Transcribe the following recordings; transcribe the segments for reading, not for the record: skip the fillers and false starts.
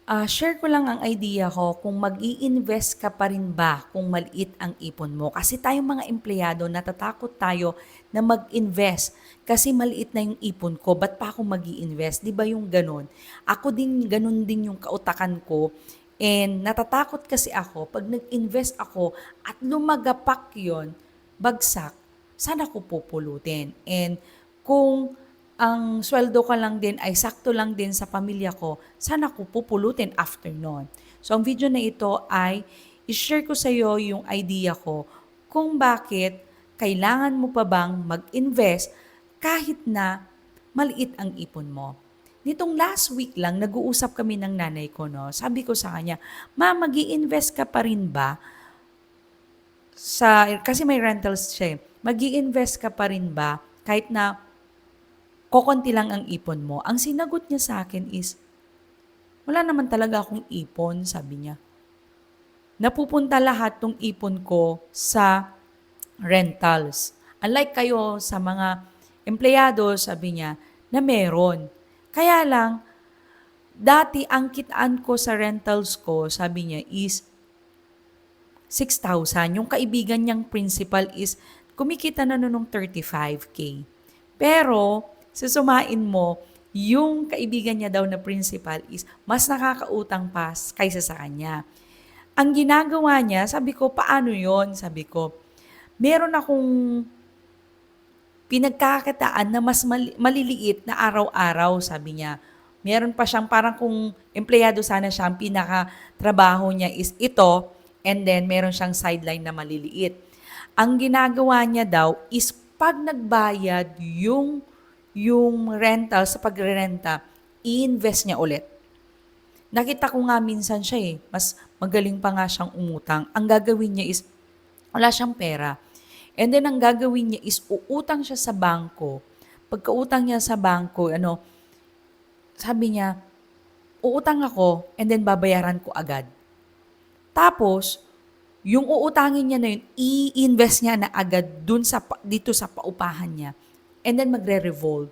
Share ko lang ang idea ko kung mag-i-invest ka pa rin ba kung maliit ang ipon mo. Kasi tayong mga empleyado, natatakot tayo na mag-invest kasi maliit na yung ipon ko. Ba't pa ako mag-i-invest? Di ba yung ganun? Ako din, ganun din yung kautakan ko. And natatakot kasi ako, pag nag-invest ako at lumagapak yon, bagsak, sana ko pupulutin. And kung ang sweldo ko lang din ay sakto lang din sa pamilya ko, sana ko pupulutin after nun. So ang video na ito ay i-share ko sa iyo yung idea ko kung bakit kailangan mo pa bang mag-invest kahit na maliit ang ipon mo. Nitong last week lang, nag-uusap kami ng nanay ko, no? Sabi ko sa kanya, Ma, mag invest ka pa rin ba? Kasi may rentals siya, mag invest ka pa rin ba kahit na kokonti lang ang ipon mo? Ang sinagot niya sa akin is, wala naman talaga akong ipon, sabi niya. Napupunta lahat ng ipon ko sa rentals. Unlike kayo sa mga empleyado, sabi niya, na meron. Kaya lang, dati ang kitaan ko sa rentals ko, sabi niya, is 6,000. Yung kaibigan niyang principal is kumikita na noong 35K. Pero, susumain mo, yung kaibigan niya daw na principal is mas nakakautang pa kaysa sa kanya. Ang ginagawa niya, sabi ko, paano yon? Sabi ko, meron akong pinagkakataan na mas maliliit na araw-araw, sabi niya. Meron pa siyang parang kung empleyado sana siya, ang pinaka-trabaho niya is ito, and then meron siyang sideline na maliliit. Ang ginagawa niya daw is pag nagbayad yung rental sa pagrerenta, i-invest niya ulit. Nakita ko nga minsan siya mas magaling pa nga siyang umutang. Ang gagawin niya is, wala siyang pera. And then ang gagawin niya is, uutang siya sa bangko. Pagkautang niya sa bangko, sabi niya, uutang ako and then babayaran ko agad. Tapos, yung uutangin niya na yun, i-invest niya na agad dito sa paupahan niya. And then magre-revolve.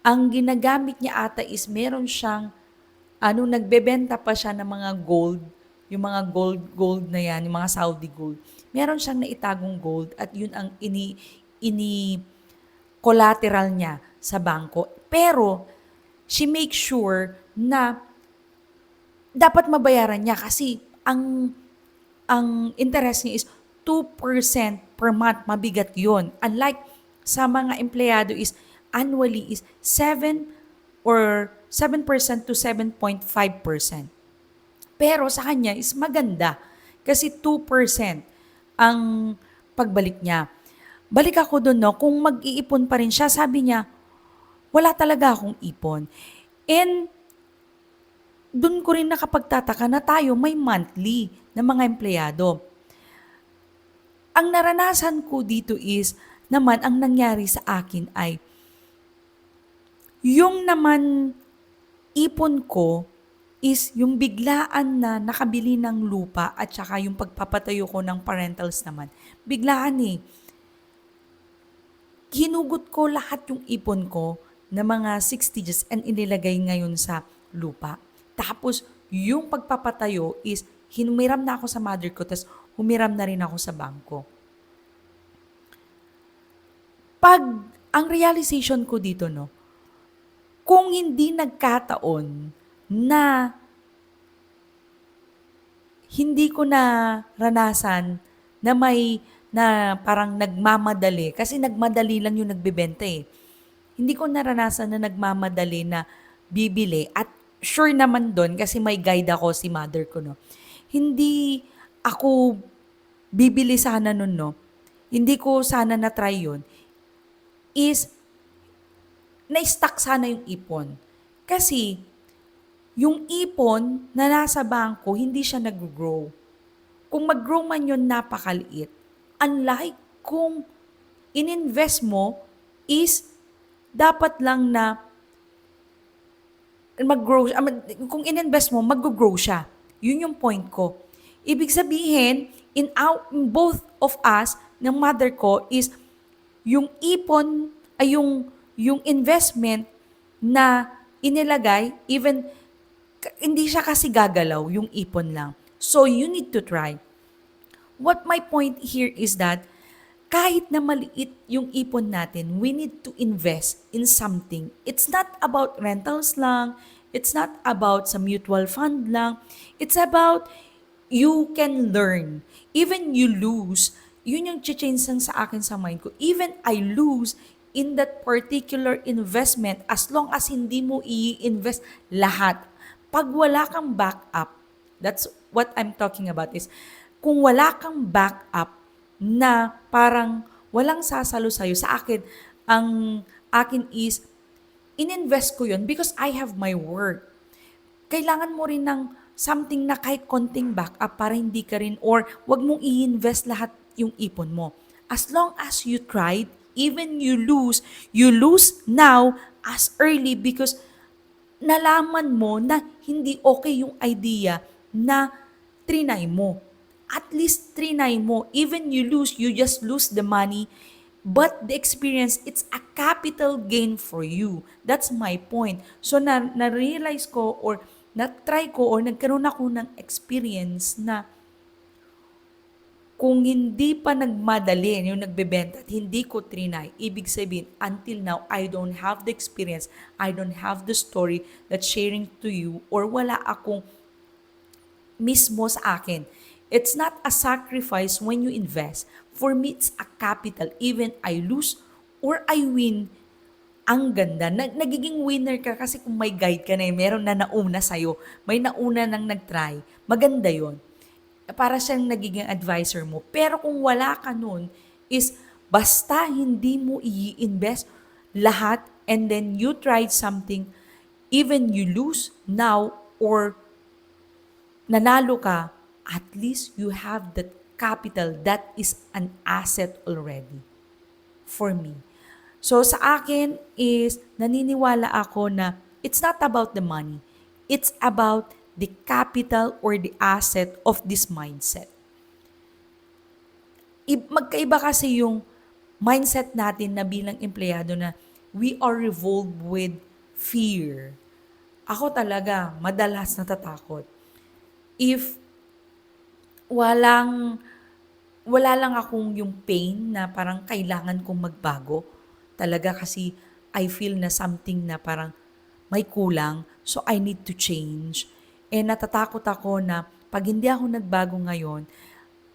Ang ginagamit niya ata is meron siyang nagbebenta pa siya ng mga gold, yung mga gold na yan, yung mga Saudi gold. Meron siyang naitagong gold at yun ang collateral niya sa bangko. Pero, she makes sure na dapat mabayaran niya kasi ang interest niya is 2% per month, mabigat yun. Unlike sa mga empleyado is annually is 7% to 7.5%. Pero sa kanya is maganda kasi 2% ang pagbalik niya. Balik ako doon, no, kung mag-iipon pa rin siya, sabi niya, wala talaga akong ipon. And doon ko rin nakapagtataka na tayo may monthly na mga empleyado. Ang naranasan ko dito is, naman ang nangyari sa akin ay, yung naman ipon ko is yung biglaan na nakabili ng lupa at saka yung pagpapatayo ko ng parentals naman. Biglaan Hinugot ko lahat yung ipon ko na mga 6 digits and inilagay ngayon sa lupa. Tapos, yung pagpapatayo is, humiram na ako sa mother ko, tapos humiram na rin ako sa bangko. Ang realization ko dito, no, kung hindi nagkataon na hindi ko na ranasan na parang nagmamadali, kasi nagmadali lang yung nagbebenta Hindi ko naranasan na nagmamadali na bibili at sure naman doon kasi may guide ako si mother ko, no. Hindi ako bibili sana nun, no. Hindi ko sana na-try yun. Is, na-stuck sana yung ipon. Kasi, yung ipon na nasa bangko, hindi siya nag-grow. Kung mag-grow man yun, napakaliit. Unlike kung in-invest mo is dapat lang na mag-grow, kung in-invest mo, mag-grow siya. Yun yung point ko. Ibig sabihin, in both of us, ng mother ko, is yung ipon, ay yung investment na inilagay, even Hindi siya kasi gagalaw yung ipon lang. So, you need to try. What my point here is that kahit na maliit yung ipon natin, we need to invest in something. It's not about rentals lang. It's not about sa mutual fund lang. It's about you can learn. Even you lose, yun yung change lang sa akin sa mind ko. Even I lose in that particular investment as long as hindi mo i-invest lahat. Pag wala kang backup, that's what I'm talking about is, kung wala kang backup na parang walang sasalo sa'yo, sa akin, ang akin is, ininvest ko yun because I have my work. Kailangan mo rin ng something na kahit konting backup para hindi ka rin, or wag mong i-invest lahat yung ipon mo. As long as you tried, even you lose now as early because nalaman mo na hindi okay yung idea na trinay mo. At least trinay mo. Even you lose, you just lose the money. But the experience, it's a capital gain for you. That's my point. So, na-realize ko or na-try ko or nagkaroon ako ng experience na kung hindi pa nagmadali yung nagbebenta at hindi ko trinay, ibig sabihin, until now, I don't have the experience, I don't have the story that sharing to you, or wala akong mismo sa akin. It's not a sacrifice when you invest. For me, it's a capital. Even I lose or I win, ang ganda. Nagiging winner ka kasi kung may guide ka na, meron na nauna sa'yo, may nauna nang nag-try, maganda yon. Para siyang nagiging advisor mo. Pero kung wala ka nun, is basta hindi mo i-invest lahat and then you tried something, even you lose now or nanalo ka, at least you have that capital that is an asset already for me. So sa akin is naniniwala ako na it's not about the money. It's about the capital or the asset of this mindset. Magkaiba kasi yung mindset natin na bilang empleyado na we are revolved with fear. Ako talaga, madalas natatakot. If wala lang akong yung pain na parang kailangan kong magbago, talaga kasi I feel na something na parang may kulang, so I need to change. And natatakot ako na pag hindi ako nagbago ngayon,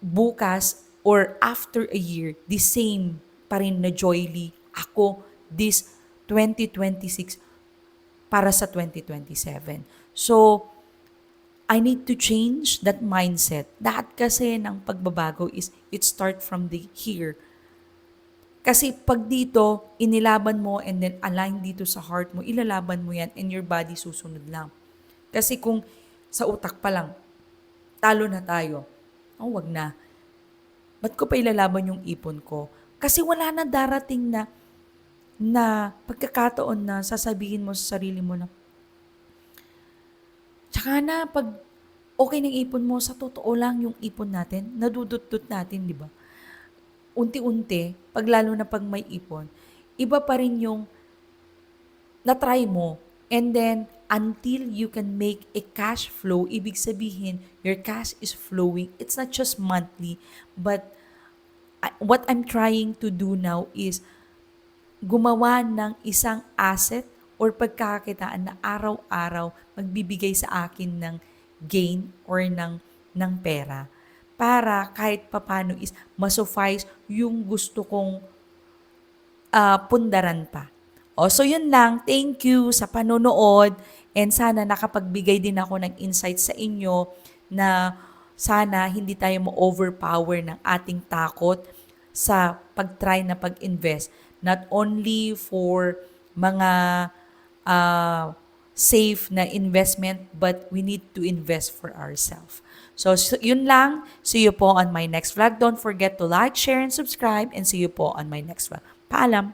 bukas or after a year, the same pa rin na Joy Lee ako this 2026 para sa 2027. So, I need to change that mindset. Lahat kasi ng pagbabago is it start from the here. Kasi pag dito, inilaban mo and then align dito sa heart mo, ilalaban mo yan and your body susunod lang. Kasi kung sa utak pa lang, talo na tayo. Oh, wag na. Ba't ko pa ilalaban yung ipon ko? Kasi wala na darating na pagkakataon na sasabihin mo sa sarili mo na, tsaka na pag okay ng ipon mo, sa totoo lang yung ipon natin, nadudut-dut natin, di ba? Unti-unti, pag lalo na pag may ipon, iba pa rin yung na-try mo. And then, until you can make a cash flow, ibig sabihin, your cash is flowing. It's not just monthly, but what I'm trying to do now is gumawa ng isang asset or pagkakakitaan na araw-araw magbibigay sa akin ng gain or ng pera para kahit papano is masuffice yung gusto kong pundaran pa. So yun lang. Thank you sa panonood and sana nakapagbigay din ako ng insights sa inyo na sana hindi tayo ma-overpower ng ating takot sa pag-try na pag-invest. Not only for mga safe na investment, but we need to invest for ourselves. So, yun lang. See you po on my next vlog. Don't forget to like, share, and subscribe. And see you po on my next vlog. Paalam!